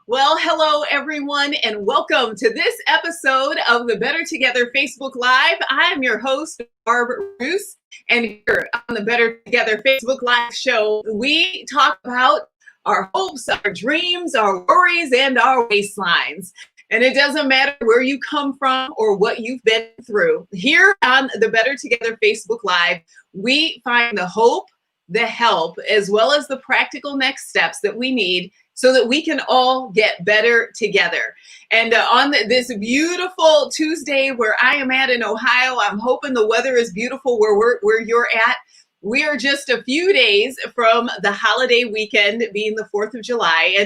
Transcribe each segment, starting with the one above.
Well, hello everyone, and welcome to this episode of the Better Together Facebook Live. I am your host, Barb Roos, and here on the Better Together Facebook Live show, we talk about our hopes, our dreams, our worries, and our waistlines. And it doesn't matter where you come from or what you've been through. Here on the Better Together Facebook Live, we find the hope, the help, as well as the practical next steps that we need so that we can all get better together. And on this beautiful Tuesday where I am at in Ohio, I'm hoping the weather is beautiful where you're at. We are just a few days from the holiday weekend being the 4th of July,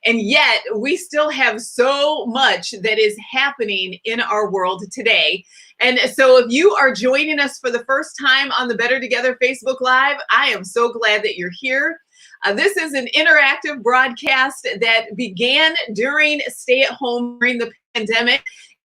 and yet we still have so much that is happening in our world today. And so if you are joining us for the first time on the Better Together Facebook Live, I am so glad that you're here. This is an interactive broadcast that began during stay-at-home during the pandemic.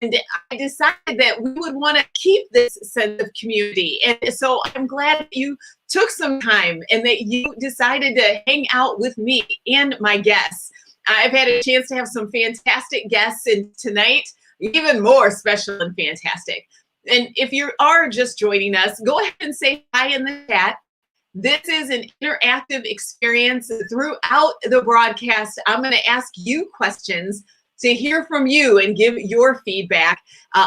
And I decided that we would want to keep this sense of community. And so I'm glad that you took some time and that you decided to hang out with me and my guests. I've had a chance to have some fantastic guests, and tonight, even more special and fantastic. And if you are just joining us, go ahead and say hi in the chat. This is an interactive experience throughout the broadcast. I'm going to ask you questions to hear from you and give your feedback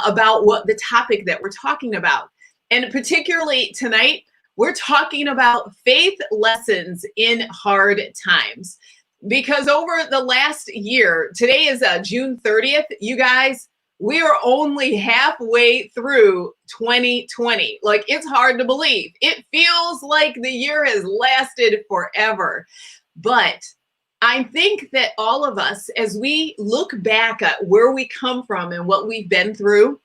about what the topic that we're talking about. And particularly tonight, we're talking about faith lessons in hard times. Because over the last year, today is June 30th, you guys, we are only halfway through 2020. Like, it's hard to believe. It feels like the year has lasted forever. But I think that all of us, as we look back at where we come from and what we've been through,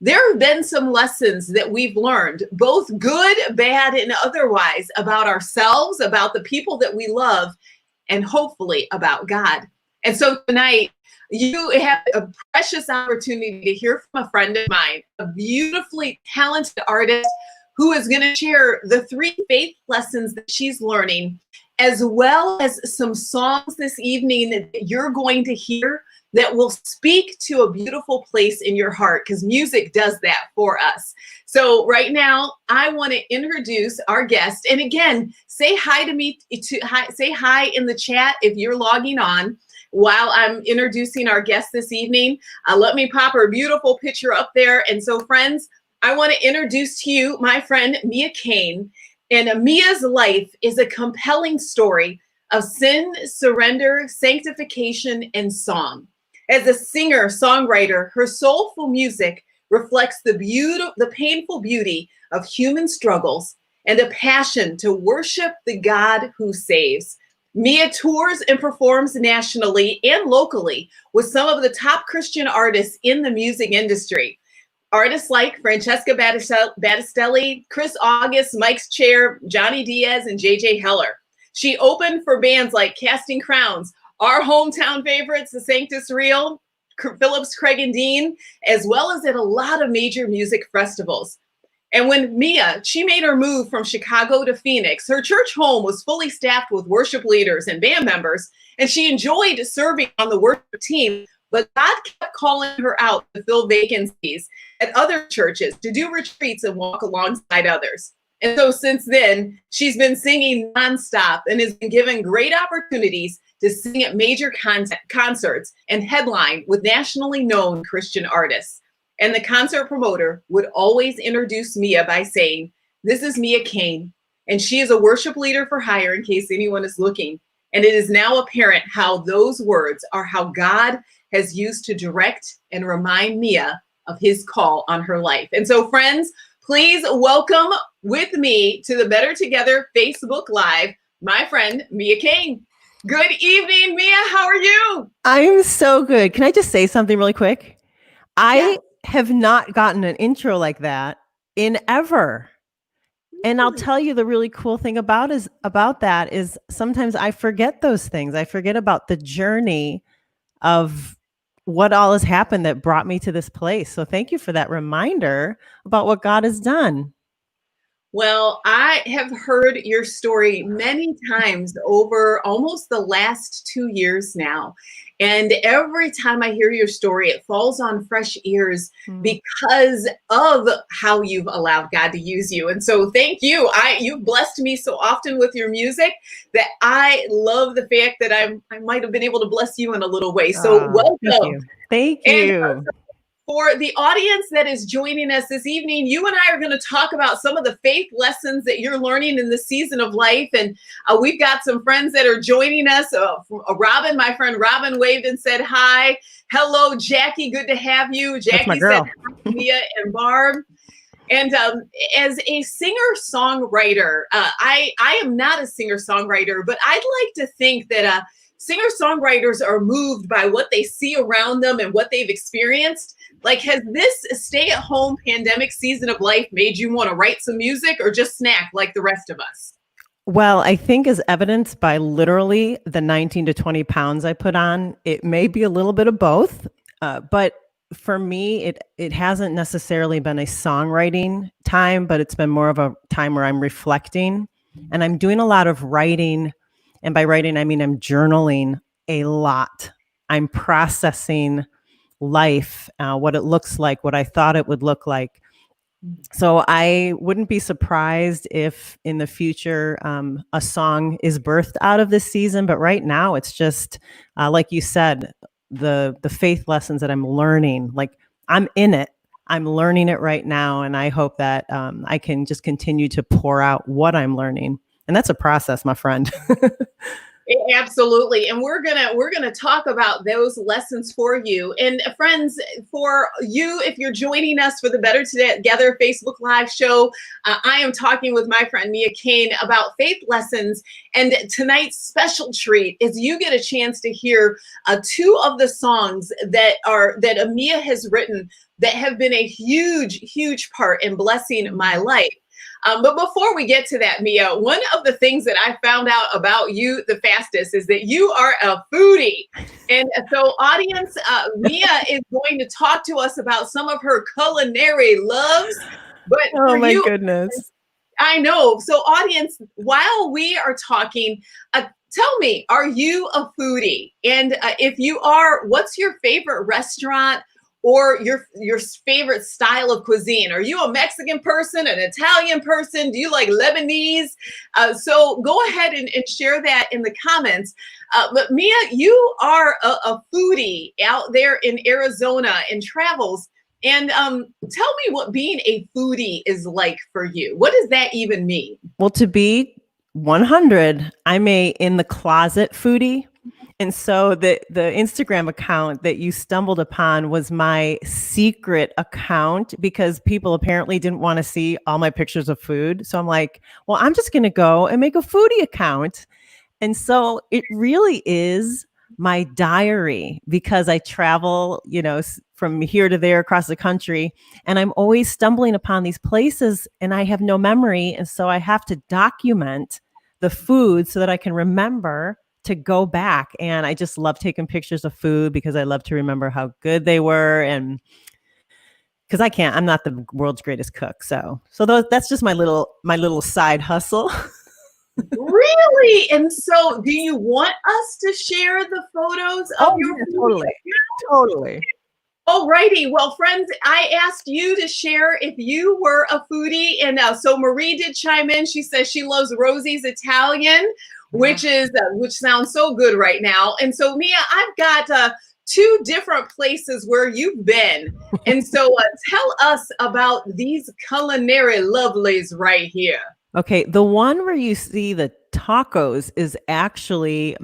there have been some lessons that we've learned, both good, bad, and otherwise, about ourselves, about the people that we love, and hopefully about God. And so tonight, you have a precious opportunity to hear from a friend of mine, a beautifully talented artist who is going to share the 3 faith lessons that she's learning, as well as some songs this evening that you're going to hear that will speak to a beautiful place in your heart, because music does that for us. So right now, I want to introduce our guest. And again, say hi to me, say hi in the chat if you're logging on while I'm introducing our guest this evening. Let me pop her beautiful picture up there. And so friends, I want to introduce to you my friend, Mia Kane. And Mia's life is a compelling story of sin, surrender, sanctification, and song. As a singer-songwriter, her soulful music reflects the painful beauty of human struggles and a passion to worship the God who saves. Mia tours and performs nationally and locally with some of the top Christian artists in the music industry. Artists like Francesca Battistelli, Chris August, Mike's Chair, Johnny Diaz, and JJ Heller. She opened for bands like Casting Crowns, our hometown favorites, the Sanctus Real, Phillips, Craig and Dean, as well as at a lot of major music festivals. And when Mia, she made her move from Chicago to Phoenix, her church home was fully staffed with worship leaders and band members, and she enjoyed serving on the worship team, but God kept calling her out to fill vacancies at other churches, to do retreats and walk alongside others. And so since then, she's been singing nonstop and has been given great opportunities to sing at major concerts and headline with nationally known Christian artists. And the concert promoter would always introduce Mia by saying, "This is Mia Kane, and she is a worship leader for hire," in case anyone is looking. And it is now apparent how those words are how God has used to direct and remind Mia of his call on her life. And so friends, please welcome with me to the Better Together Facebook Live, my friend, Mia Kane. Good evening, Mia. How are you? I'm so good. Can I just say something really quick? I have not gotten an intro like that in ever. And I'll tell you the really cool thing about that is sometimes I forget those things. I forget about the journey of what all has happened that brought me to this place. So thank you for that reminder about what God has done. Well, I have heard your story many times over almost the last 2 years now. And every time I hear your story, it falls on fresh ears Mm. because of how you've allowed God to use you. And so thank you. You've blessed me so often with your music that I love the fact that I might have been able to bless you in a little way. So Thank welcome. you. Thank And you. for the audience that is joining us this evening, you and I are going to talk about some of the faith lessons that you're learning in this season of life. And we've got some friends that are joining us. Robin, my friend Robin, waved and said hi. Hello, Jackie. Good to have you. That's my Jackie girl. said hi, Mia and Barb. And as a singer-songwriter, I am not a singer-songwriter, but I'd like to think that singer-songwriters are moved by what they see around them and what they've experienced. Like, has this stay-at-home pandemic season of life made you want to write some music or just snack like the rest of us? Well, I think as evidenced by literally the 19 to 20 pounds I put on, it may be a little bit of both. But for me, it hasn't necessarily been a songwriting time, but it's been more of a time where I'm reflecting and I'm doing a lot of writing. And by writing, I mean I'm journaling a lot. I'm processing life, what it looks like, what I thought it would look like. So I wouldn't be surprised if in the future a song is birthed out of this season. But right now, it's just like you said, the faith lessons that I'm learning. Like I'm in it. I'm learning it right now, and I hope that I can just continue to pour out what I'm learning. And that's a process, my friend. Absolutely. And we're gonna talk about those lessons for you. And friends, for you, if you're joining us for the Better Together Facebook Live show, I am talking with my friend Mia Kane about faith lessons. And tonight's special treat is you get a chance to hear two of the songs that Mia has written that have been a huge part in blessing my life. But before we get to that, Mia, one of the things that I found out about you the fastest is that you are a foodie. And so, audience, Mia is going to talk to us about some of her culinary loves. But Oh for my you, goodness. I know. So, audience, while we are talking, tell me, are you a foodie? And if you are, what's your favorite restaurant or your favorite style of cuisine? Are you a Mexican person, an Italian person? Do you like Lebanese? So go ahead and share that in the comments. But Mia, you are a foodie out there in Arizona and travels. And tell me what being a foodie is like for you. What does that even mean? Well, to be 100, I'm a in the closet foodie. And so the Instagram account that you stumbled upon was my secret account because people apparently didn't want to see all my pictures of food. So I'm like, well, I'm just going to go and make a foodie account. And so it really is my diary because I travel, from here to there across the country, and I'm always stumbling upon these places and I have no memory. And so I have to document the food so that I can remember to go back. And I just love taking pictures of food because I love to remember how good they were. And because I'm not the world's greatest cook. So that's just my little side hustle. Really? And so do you want us to share the photos of your food? Totally. Alrighty. Well, friends, I asked you to share if you were a foodie. And so Marie did chime in. She says she loves Rosie's Italian, which sounds so good right now. And so Mia, I've got two different places where you've been. And so tell us about these culinary lovelies right here. Okay, the one where you see the tacos is actually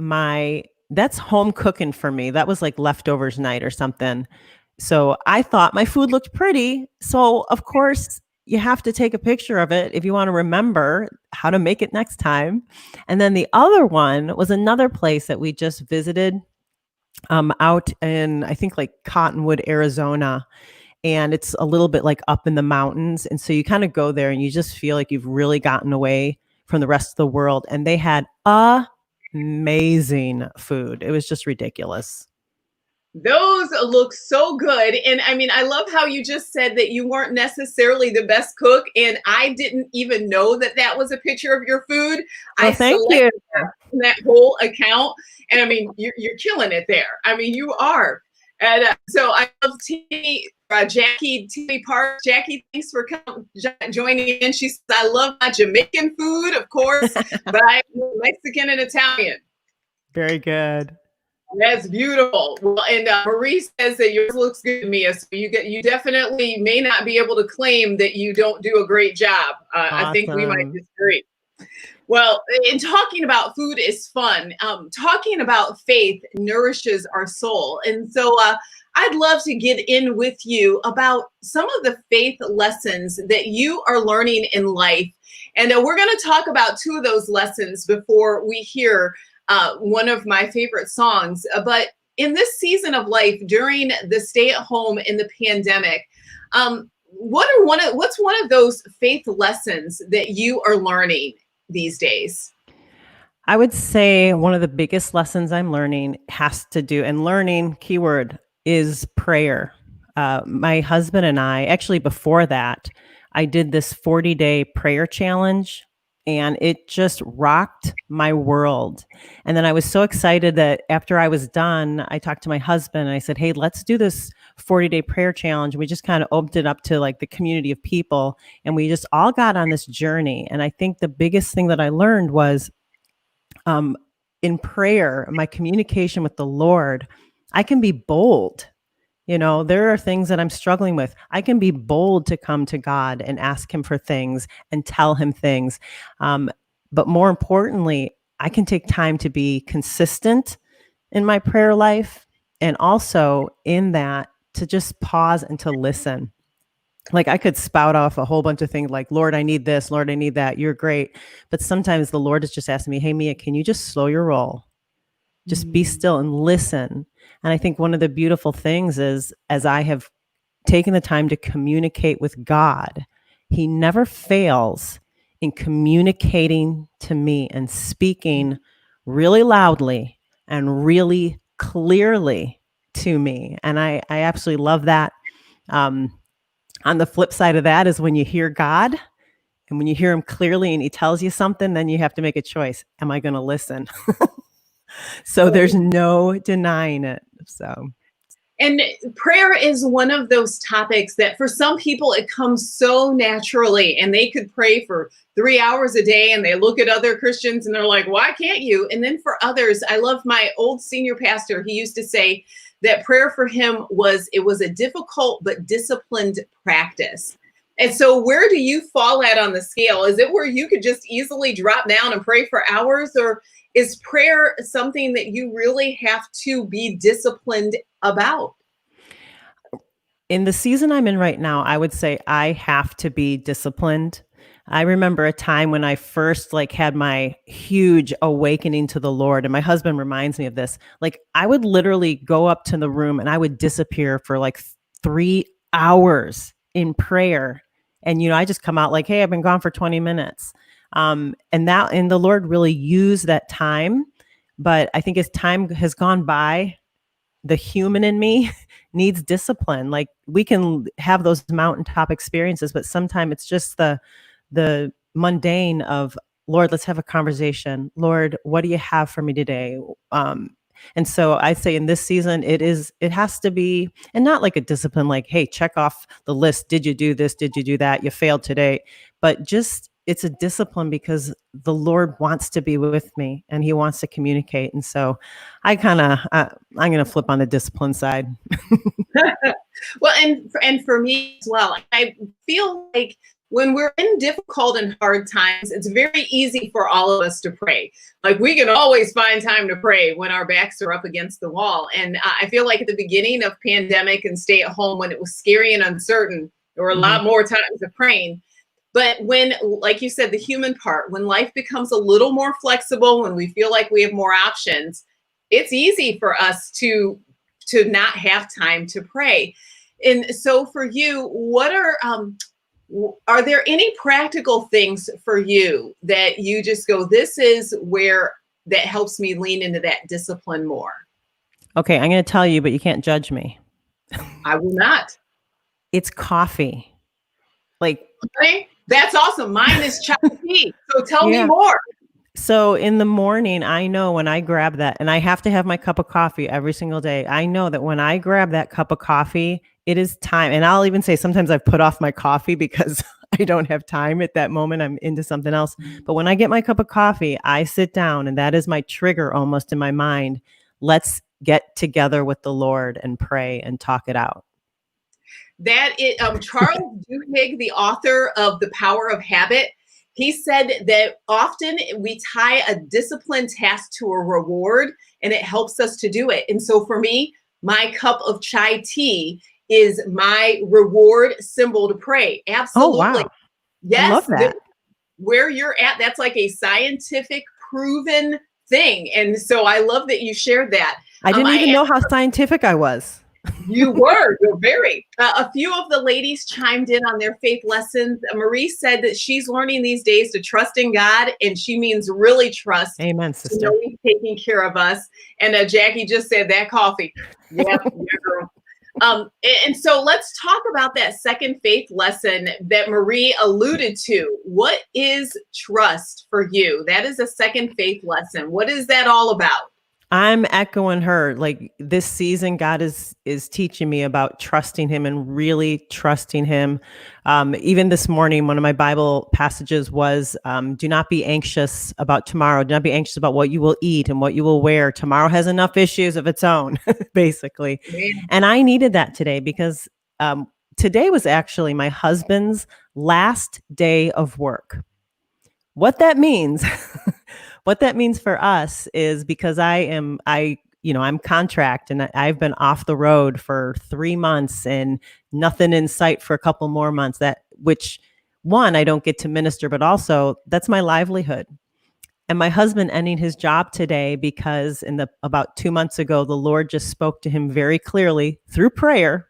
that's home cooking for me. That was like leftovers night or something. So I thought my food looked pretty. So of course you have to take a picture of it if you want to remember how to make it next time. And then the other one was another place that we just visited out in, I think, like Cottonwood, Arizona. And it's a little bit like up in the mountains. And so you kind of go there and you just feel like you've really gotten away from the rest of the world. And they had amazing food. It was just ridiculous. Those look so good. And I mean, I love how you just said that you weren't necessarily the best cook. And I didn't even know that that was a picture of your food. Well, I thank selected you. that whole account. And I mean, you're killing it there. I mean, you are. And so I love Jackie Park. Jackie, thanks for joining in. She says, I love my Jamaican food, of course, but I'm Mexican and Italian. Very good. That's beautiful. Well, and Marie says that yours looks good to me. So you definitely may not be able to claim that you don't do a great job. I think we might Awesome. disagree. Well, in talking about food is fun. Talking about faith nourishes our soul. And so I'd love to get in with you about some of the faith lessons that you are learning in life. And we're going to talk about two of those lessons before we hear one of my favorite songs. But in this season of life, during the stay at home in the pandemic, what's one of those faith lessons that you are learning these days? I would say one of the biggest lessons I'm learning has to do, and learning, keyword, is prayer. My husband and I, actually before that, I did this 40-day prayer challenge and it just rocked my world. And then I was so excited that after I was done, I talked to my husband and I said, hey, let's do this 40-day prayer challenge. We just kind of opened it up to like the community of people and we just all got on this journey. And I think the biggest thing that I learned was um, in prayer, my communication with the Lord, I can be bold. You know, there are things that I'm struggling with. I can be bold to come to God and ask Him for things and tell Him things. But more importantly, I can take time to be consistent in my prayer life. And also in that, to just pause and to listen. Like I could spout off a whole bunch of things like, Lord, I need this, Lord, I need that. You're great. But sometimes the Lord is just asking me, hey, Mia, can you just slow your roll? Just be still and listen. And I think one of the beautiful things is, as I have taken the time to communicate with God, He never fails in communicating to me and speaking really loudly and really clearly to me. And I absolutely love that. On the flip side of that is when you hear God and when you hear Him clearly and He tells you something, then you have to make a choice. Am I going to listen? So there's no denying it. So, And prayer is one of those topics that for some people it comes so naturally, and they could pray for 3 hours a day and they look at other Christians and they're like, why can't you? And then for others, I love my old senior pastor. He used to say that prayer for him was a difficult but disciplined practice. And so where do you fall at on the scale? Is it where you could just easily drop down and pray for hours, or is prayer something that you really have to be disciplined about? in the season I'm in right now, I would say I have to be disciplined. I remember a time when I first like had my huge awakening to the Lord, and my husband reminds me of this. Like I would literally go up to the room and I would disappear for like 3 hours in prayer. And I just come out like, hey, I've been gone for 20 minutes. And the Lord really used that time. But I think as time has gone by, the human in me needs discipline. Like we can have those mountaintop experiences, but sometimes it's just the mundane of, Lord, let's have a conversation. Lord, what do you have for me today? And so I say in this season, it has to be, and not like a discipline, like, hey, check off the list. Did you do this? Did you do that? You failed today. But just, it's a discipline because the Lord wants to be with me and He wants to communicate. And so I'm going to flip on the discipline side. Well, and for me as well, I feel like when we're in difficult and hard times, it's very easy for all of us to pray. Like we can always find time to pray when our backs are up against the wall. And I feel like at the beginning of pandemic and stay at home, when it was scary and uncertain, there were a lot more times of praying. But when, like you said, the human part, when life becomes a little more flexible, when we feel like we have more options, it's easy for us to not have time to pray. And so for you, what are there any practical things for you that you just go, this is where that helps me lean into that discipline more? Okay, I'm going to tell you, but you can't judge me. I will not. It's coffee. Like, Okay, that's awesome. Mine is chai tea. So tell me yeah. more. So in the morning, I know when I grab that, and I have to have my cup of coffee every single day. I know that when I grab that cup of coffee, it is time. And I'll even say sometimes I've put off my coffee because I don't have time at that moment. I'm into something else. But when I get my cup of coffee, I sit down, and that is my trigger almost in my mind. Let's get together with the Lord and pray and talk it out. That it Charles Duhigg, the author of The Power of Habit, he said that often we tie a disciplined task to a reward and it helps us to do it. And so for me, my cup of chai tea is my reward symbol to pray. Oh, Absolutely. wow. I love Yes, that. where you're at, that's like a scientific proven thing. And so I love that you shared that. I didn't even I know how scientific I was. You're very. A few of the ladies chimed in on their faith lessons. Marie said that she's learning these days to trust in God, and she means really trust Amen, to know sister. He's taking care of us. And Jackie just said that coffee. Yep, yeah, girl. And so let's talk about that second faith lesson that Marie alluded to. What is trust for you? That is a second faith lesson. What is that all about? I'm echoing her. Like this season, God is teaching me about trusting Him and really trusting Him. Even this morning, one of my Bible passages was, "Do not be anxious about tomorrow. Do not be anxious about what you will eat and what you will wear. Tomorrow has enough issues of its own," basically. Man. And I needed that today because today was actually my husband's last day of work. What that means, what that means for us is because I'm contract and I've been off the road for 3 months and nothing in sight for a couple more months, which one, I don't get to minister, but also that's my livelihood. And my husband ending his job today because about 2 months ago, the Lord just spoke to him very clearly through prayer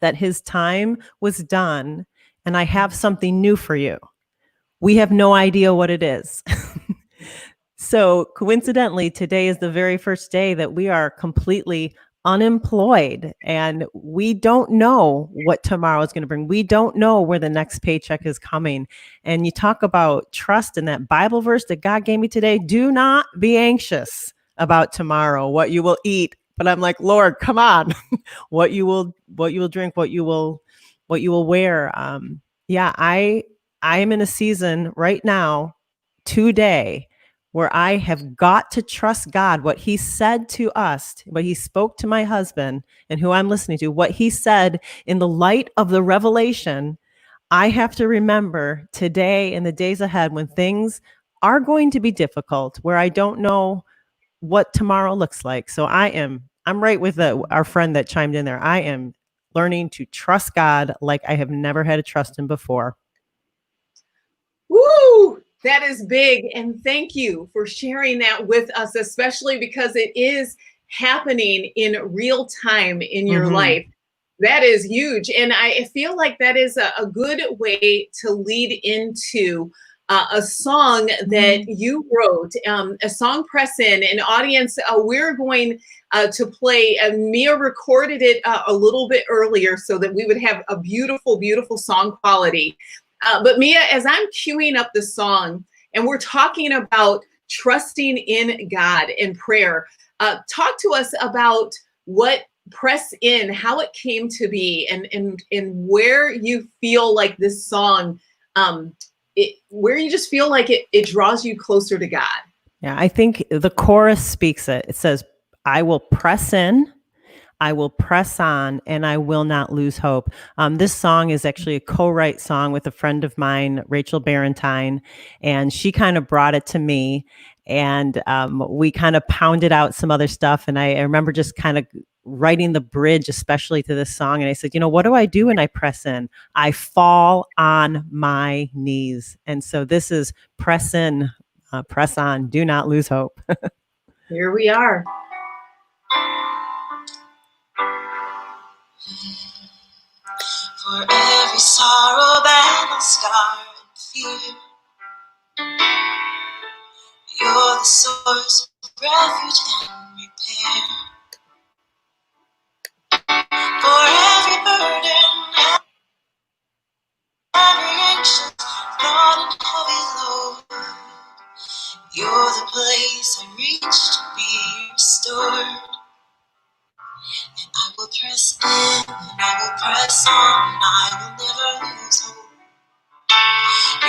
that his time was done and I have something new for you. We have no idea what it is. So coincidentally, today is the very first day that we are completely unemployed and we don't know what tomorrow is going to bring. We don't know where the next paycheck is coming. And you talk about trust in that Bible verse that God gave me today. Do not be anxious about tomorrow, what you will eat. But I'm like, Lord, come on, what you will drink, what you will wear. Yeah, I am in a season right now, today, where I have got to trust God, what He said to us, what He spoke to my husband and who I'm listening to, what He said in the light of the revelation. I have to remember today and the days ahead when things are going to be difficult, where I don't know what tomorrow looks like. So I'm right with our friend that chimed in there. I am learning to trust God like I have never had to trust Him before. Woo! That is big. And thank you for sharing that with us, especially because it is happening in real time in your Mm-hmm. life. That is huge. And I feel like that is a good way to lead into a song that you wrote, a song press in. And audience, we're going to play. Mia recorded it a little bit earlier so that we would have a beautiful, beautiful song quality. But Mia, as I'm queuing up the song and we're talking about trusting in God in prayer, talk to us about what press in, how it came to be, and where you feel like this song, where you just feel like it draws you closer to God. Yeah, I think the chorus speaks it. It says, "I will press in, I will press on, and I will not lose hope." This song is actually a co-write song with a friend of mine, Rachel Barentine, and she kind of brought it to me, and we kind of pounded out some other stuff. And I remember just kind of writing the bridge, especially to this song. And I said, what do I do when I press in? I fall on my knees. And so this is press in, press on, do not lose hope. Here we are. For every sorrow, battle, scar, and fear, you're the source of refuge and repair. and I will press on, and I will never lose hope.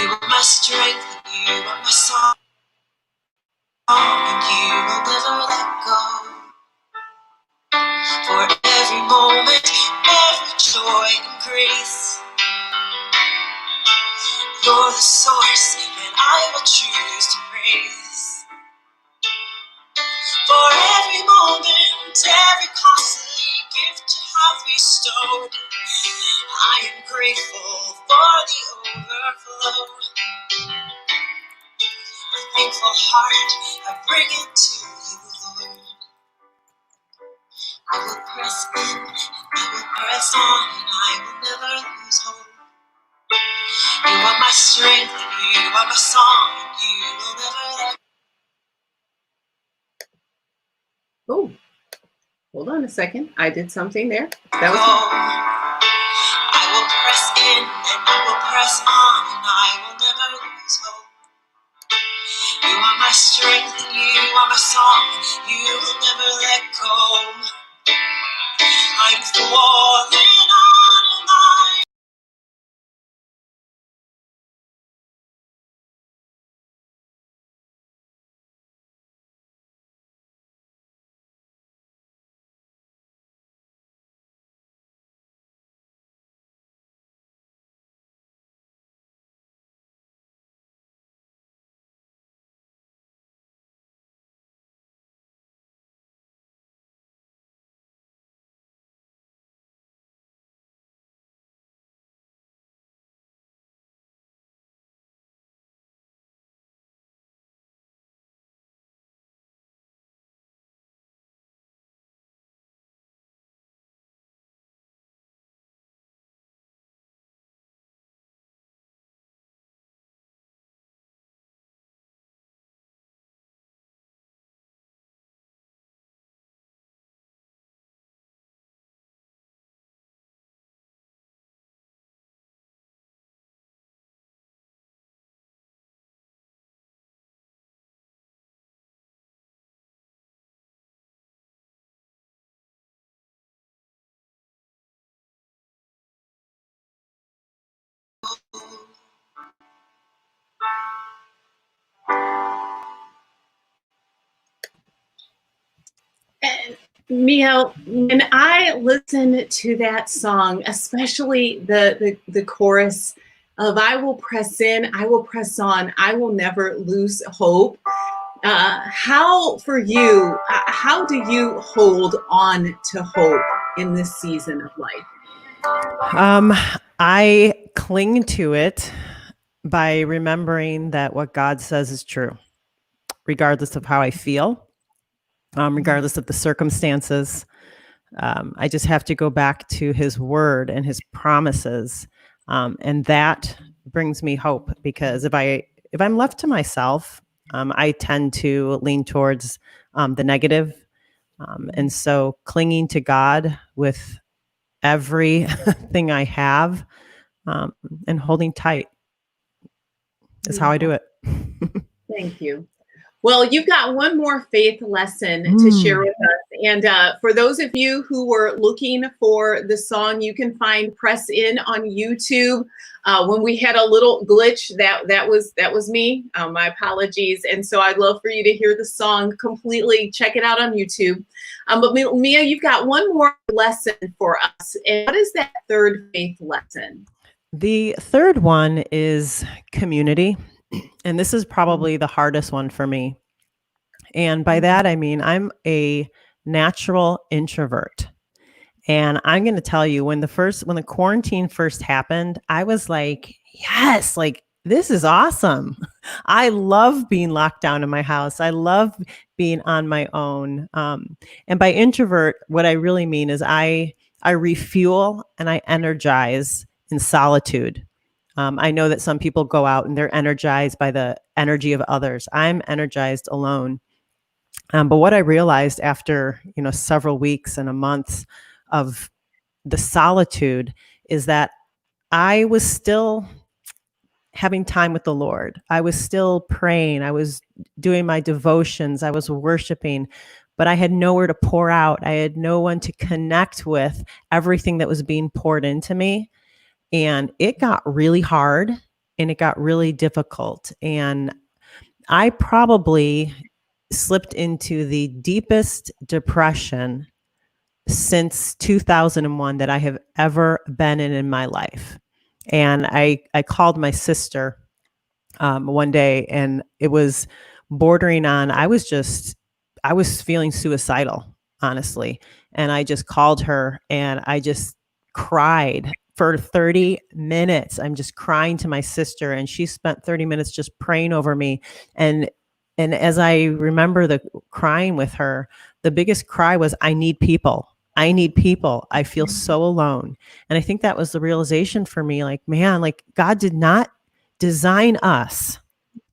You are my strength, and you are my song, and you will never let go. For every moment, every joy and grace, you're the source, and I will choose to praise. For every moment, every costly gift you have bestowed, I am grateful for the overflow. My thankful heart, I bring it to you, Lord. I will press in, and I will press on, and I will never lose hope. You are my strength, and you are my song, and you will never let Oh, hold on a second. I did something there. That was go. I will press in, and I will press on, and I will never lose hope. You are my strength, and you are my song, you will never let go. I'm falling on my And Mia, when I listen to that song, especially the chorus of "I will press in, I will press on, I will never lose hope." How for you? How do you hold on to hope in this season of life? I cling to it by remembering that what God says is true, regardless of how I feel, regardless of the circumstances. I just have to go back to his word and his promises. And that brings me hope, because if I'm left to myself, I tend to lean towards the negative. And so clinging to God with everything I have, and holding tight is how I do it. Thank you. Well, you've got one more faith lesson to share with us. And for those of you who were looking for the song, you can find Press In on YouTube. When we had a little glitch, that was me. My apologies. And so I'd love for you to hear the song completely. Check it out on YouTube. But Mia, you've got one more lesson for us. And what is that third faith lesson? The third one is community. And this is probably the hardest one for me. And by that, I mean, I'm a natural introvert. And I'm going to tell you, when the quarantine first happened, I was like, yes, like this is awesome. I love being locked down in my house. I love being on my own. And by introvert, what I really mean is I refuel and I energize in solitude. I know that some people go out and they're energized by the energy of others. I'm energized alone. But what I realized after, several weeks and a month of the solitude is that I was still having time with the Lord. I was still praying. I was doing my devotions. I was worshiping, but I had nowhere to pour out. I had no one to connect with everything that was being poured into me. And it got really hard and it got really difficult. And I probably slipped into the deepest depression since 2001 that I have ever been in my life. And I called my sister one day, and it was bordering on, I was feeling suicidal, honestly. And I just called her and I just cried for 30 minutes. I'm just crying to my sister, and she spent 30 minutes just praying over me. And as I remember the crying with her, the biggest cry was, I need people. I need people. I feel so alone. And I think that was the realization for me, like, man, like God did not design us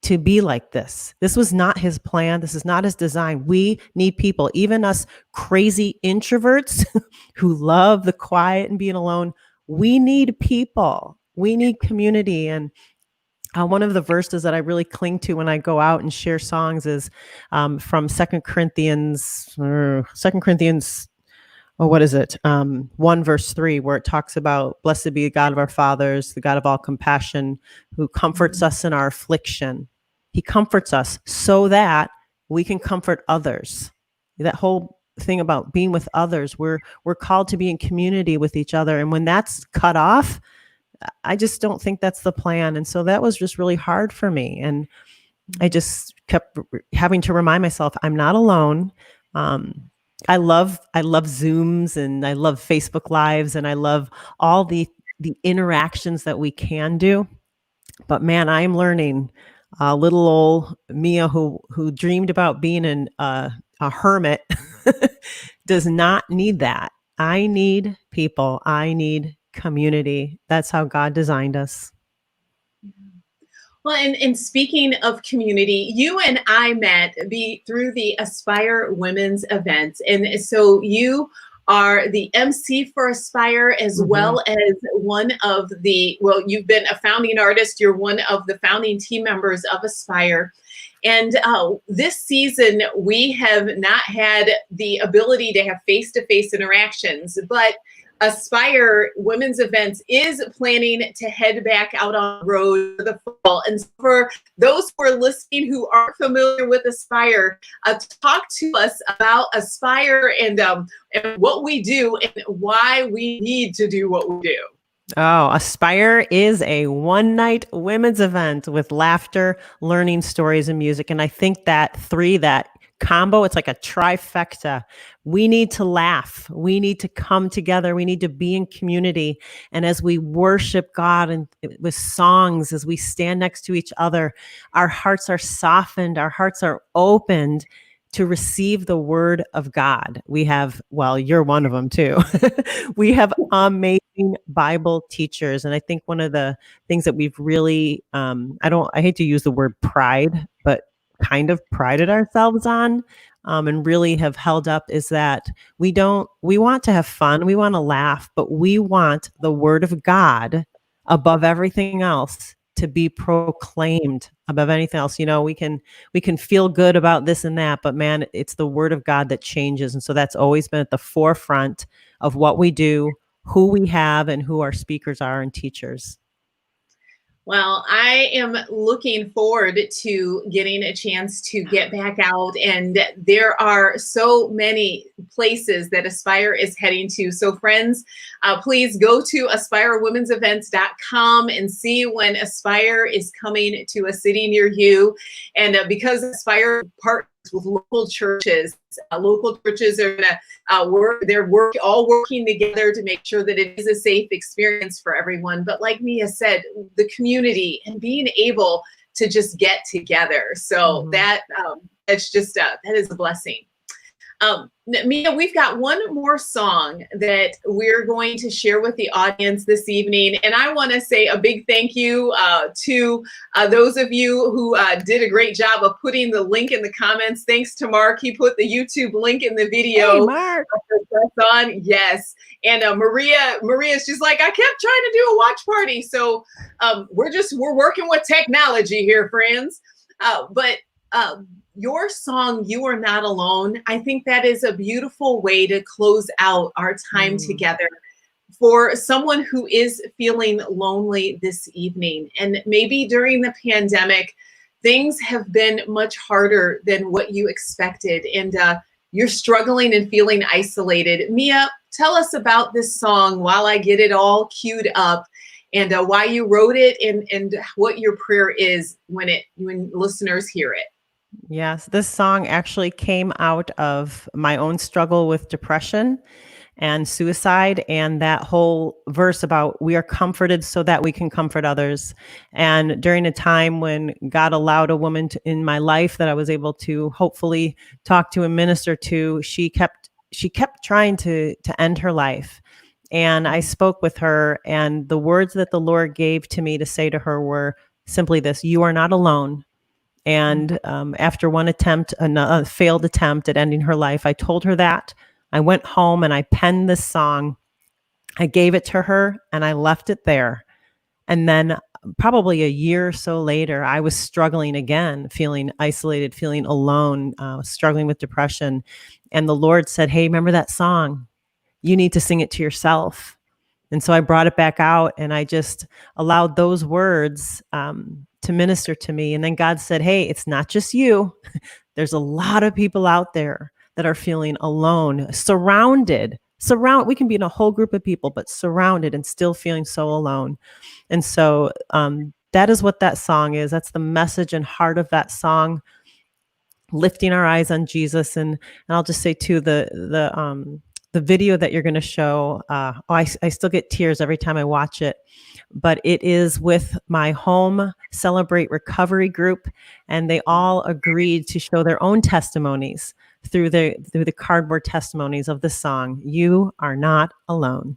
to be like this. This was not his plan. This is not his design. We need people, even us crazy introverts who love the quiet and being alone. We need people. We need community. And one of the verses that I really cling to when I go out and share songs is from 2 Corinthians, what is it? 1 verse 3, where it talks about, blessed be the God of our fathers, the God of all compassion, who comforts us in our affliction. He comforts us so that we can comfort others. That whole thing about being with others, we're called to be in community with each other. And when that's cut off, I just don't think that's the plan. And so that was just really hard for me. And I just kept having to remind myself, I'm not alone. I love Zooms, and I love Facebook Lives, and I love all the interactions that we can do. But man, I'm learning. Little old Mia, who dreamed about being a hermit, does not need that. I need people. I need community. That's how God designed us. Well, and speaking of community, you and I met through the Aspire Women's event. And so you are the MC for Aspire, as well as one of you've been a founding artist. You're one of the founding team members of Aspire. And this season, we have not had the ability to have face-to-face interactions, but Aspire Women's Events is planning to head back out on the road for the fall. And for those who are listening who aren't familiar with Aspire, talk to us about Aspire and what we do and why we need to do what we do. Oh, Aspire is a one-night women's event with laughter, learning, stories, and music. And I think that combo, it's like a trifecta. We need to laugh. We need to come together. We need to be in community. And as we worship God and with songs, as we stand next to each other, our hearts are softened. Our hearts are opened to receive the word of God. We have, well, you're one of them too. We have amazing Bible teachers. And I think one of the things that we've really, I hate to use the word pride, but kind of prided ourselves on and really have held up is that we want to have fun. We want to laugh, but we want the word of God above everything else to be proclaimed above anything else. You know, we can feel good about this and that, but man, it's the word of God that changes. And so that's always been at the forefront of what we do, who we have, and who our speakers are and teachers. Well, I am looking forward to getting a chance to get back out, and there are so many places that Aspire is heading to. So friends, please go to aspirewomensevents.com and see when Aspire is coming to a city near you. And because Aspire partners with local churches are going to all working together to make sure that it is a safe experience for everyone. But like Mia said, the community and being able to just get together. So that is a blessing. Mia, we've got one more song that we're going to share with the audience this evening. And I want to say a big thank you to those of you who did a great job of putting the link in the comments. Thanks to Mark. He put the YouTube link in the video. Hey, Mark. On. Yes. And Maria's just like, I kept trying to do a watch party. So we're working with technology here, friends. But uh, your song, You Are Not Alone, I think that is a beautiful way to close out our time together for someone who is feeling lonely this evening. And maybe during the pandemic, things have been much harder than what you expected. And you're struggling and feeling isolated. Mia, tell us about this song while I get it all queued up, and why you wrote it, and what your prayer is when listeners hear it. Yes, this song actually came out of my own struggle with depression and suicide, and that whole verse about we are comforted so that we can comfort others. And during a time when God allowed a woman in my life that I was able to hopefully talk to and minister to, she kept trying to end her life. And I spoke with her, and the words that the Lord gave to me to say to her were simply this: you are not alone. And after one attempt, a failed attempt at ending her life, I told her that. I went home and I penned this song. I gave it to her and I left it there. And then probably a year or so later, I was struggling again, feeling isolated, feeling alone, struggling with depression. And the Lord said, "Hey, remember that song? You need to sing it to yourself." And so I brought it back out and I just allowed those words to minister to me. And then God said, "Hey, it's not just you. There's a lot of people out there that are feeling alone, surrounded. We can be in a whole group of people, but surrounded and still feeling so alone." And so that is what that song is. That's the message and heart of that song, lifting our eyes on Jesus. And I'll just say too, the video that you're going to show, I still get tears every time I watch it, but it is with my home Celebrate Recovery group, and they all agreed to show their own testimonies through the cardboard testimonies of the song, You Are Not Alone.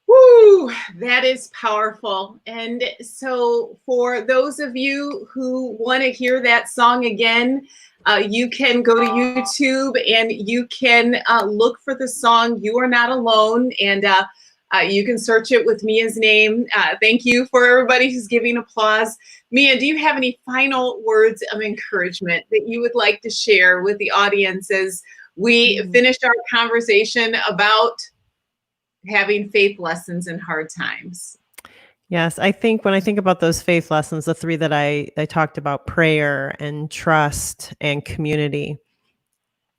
Woo, that is powerful. And so for those of you who want to hear that song again, you can go to YouTube and you can look for the song You Are Not Alone, and you can search it with Mia's name. Thank you for everybody who's giving applause. Mia, do you have any final words of encouragement that you would like to share with the audience as we finish our conversation about having faith lessons in hard times? Yes, I think when I think about those faith lessons, the three that I talked about, prayer and trust and community,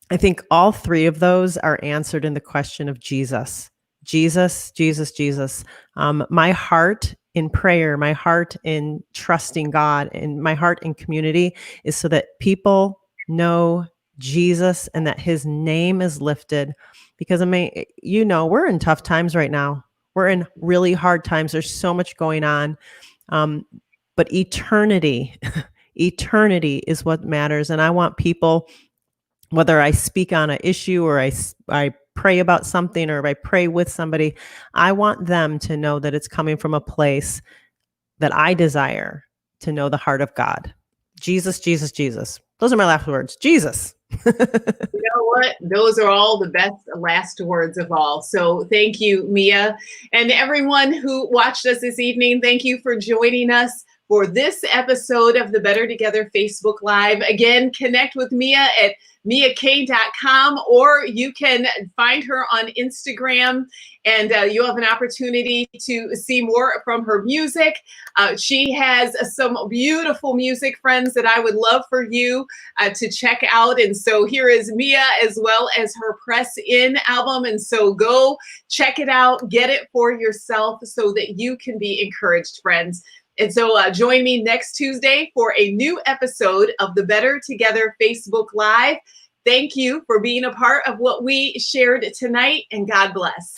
I think all three of those are answered in the question of Jesus. Jesus, Jesus, Jesus. My heart in prayer, my heart in trusting God, and my heart in community is so that people know Jesus and that his name is lifted. Because, I mean, we're in tough times right now. We're in really hard times. There's so much going on. But eternity, eternity is what matters. And I want people, whether I speak on an issue or I pray about something or I pray with somebody, I want them to know that it's coming from a place that I desire to know the heart of God. Jesus, Jesus, Jesus. Those are my last words. Jesus. You know what? Those are all the best last words of all. So thank you, Mia. And everyone who watched us this evening, thank you for joining us for this episode of the Better Together Facebook Live. Again, connect with Mia at miak.com, or you can find her on Instagram, and you'll have an opportunity to see more from her music. She has some beautiful music, friends, that I would love for you to check out. And so here is Mia as well as her Press In album. And so go check it out, get it for yourself so that you can be encouraged, friends. And so join me next Tuesday for a new episode of the Better Together Facebook Live. Thank you for being a part of what we shared tonight, and God bless.